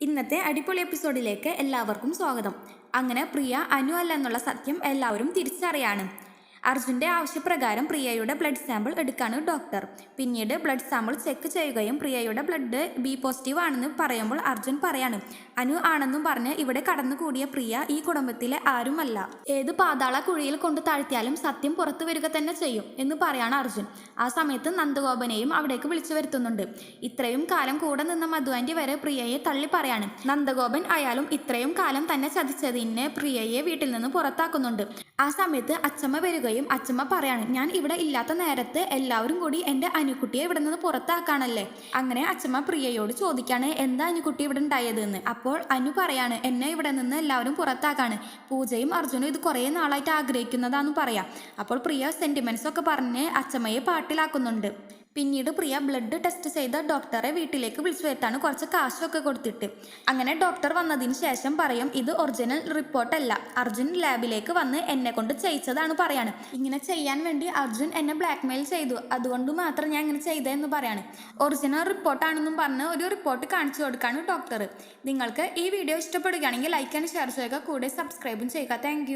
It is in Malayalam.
ഇന്നത്തെ അടിപൊളി എപ്പിസോഡിലേക്ക് എല്ലാവർക്കും സ്വാഗതം. അങ്ങനെ പ്രിയ അനു അല്ല എന്നുള്ള സത്യം എല്ലാവരും തിരിച്ചറിയാണ്. അർജുൻ്റെ ആവശ്യപ്രകാരം പ്രിയയുടെ ബ്ലഡ് സാമ്പിൾ എടുക്കാണ് ഡോക്ടർ. പിന്നീട് ബ്ലഡ് സാമ്പിൾ ചെക്ക് ചെയ്യുകയും പ്രിയയുടെ ബ്ലഡ് ബി പോസിറ്റീവ് ആണെന്ന് പറയുമ്പോൾ അർജുൻ പറയാണ്, അനു ആണെന്നും പറഞ്ഞ് ഇവിടെ കടന്നുകൂടിയ പ്രിയ ഈ കുടുംബത്തിലെ ആരുമല്ല. ഏത് പാതാള കുഴിയിൽ കൊണ്ട് താഴ്ത്തിയാലും സത്യം പുറത്തു വരിക തന്നെ ചെയ്യും എന്ന് പറയാണ് അർജുൻ. ആ സമയത്ത് നന്ദഗോപനെയും അവിടേക്ക് വിളിച്ചു വരുത്തുന്നുണ്ട്. ഇത്രയും കാലം കൂടെ നിന്ന മധുവാൻ്റെ വരെ പ്രിയയെ തള്ളി പറയാണ്. നന്ദഗോപൻ അയാളും ഇത്രയും കാലം തന്നെ ചതിച്ചതിന് പ്രിയയെ വീട്ടിൽ നിന്ന് പുറത്താക്കുന്നുണ്ട്. ആ സമയത്ത് അച്ചമ്മ വരികയും അച്ചമ്മ പറയാണ്, ഞാൻ ഇവിടെ ഇല്ലാത്ത നേരത്ത് എല്ലാവരും കൂടി എൻ്റെ അനുക്കുട്ടിയെ ഇവിടെ നിന്ന് പുറത്താക്കാണല്ലേ. അങ്ങനെ അച്ചമ്മ പ്രിയയോട് ചോദിക്കാണ്, എന്താ അനുക്കുട്ടി ഇവിടെ ഉണ്ടായതെന്ന്. അപ്പോൾ അനു പറയാണ്, എന്നെ ഇവിടെ നിന്ന് എല്ലാവരും പുറത്താക്കാണ്. പൂജയും അർജുനും ഇത് കുറേ നാളായിട്ട് ആഗ്രഹിക്കുന്നതാന്ന് പറയാം. അപ്പോൾ പ്രിയ സെന്റിമെന്റ്സ് ഒക്കെ പറഞ്ഞ് അച്ചമ്മയെ പാട്ടിലാക്കുന്നുണ്ട്. പിന്നീട് പ്രിയ ബ്ലഡ് ടെസ്റ്റ് ചെയ്ത ഡോക്ടറെ വീട്ടിലേക്ക് വിളിച്ചു വരുത്താണ്, കുറച്ച് കാശൊക്കെ കൊടുത്തിട്ട്. അങ്ങനെ ഡോക്ടർ വന്നതിന് ശേഷം പറയും, ഇത് ഒറിജിനൽ റിപ്പോർട്ടല്ല, അർജുൻ ലാബിലേക്ക് വന്ന് എന്നെ കൊണ്ട് ചെയ്യിച്ചതാണ് പറയാണ്. ഇങ്ങനെ ചെയ്യാൻ വേണ്ടി അർജുൻ എന്നെ ബ്ലാക്ക്മെയിൽ ചെയ്തു, അതുകൊണ്ട് മാത്രം ഞാൻ ഇങ്ങനെ ചെയ്തതെന്ന് പറയാണ്. ഒറിജിനൽ റിപ്പോർട്ടാണെന്നും പറഞ്ഞ് ഒരു റിപ്പോർട്ട് കാണിച്ചു കൊടുക്കാണ് ഡോക്ടർ. നിങ്ങൾക്ക് ഈ വീഡിയോ ഇഷ്ടപ്പെടുകയാണെങ്കിൽ ലൈക്ക് ആൻഡ് ഷെയർ ചെയ്യുക, കൂടെ സബ്സ്ക്രൈബും ചെയ്യുക. താങ്ക്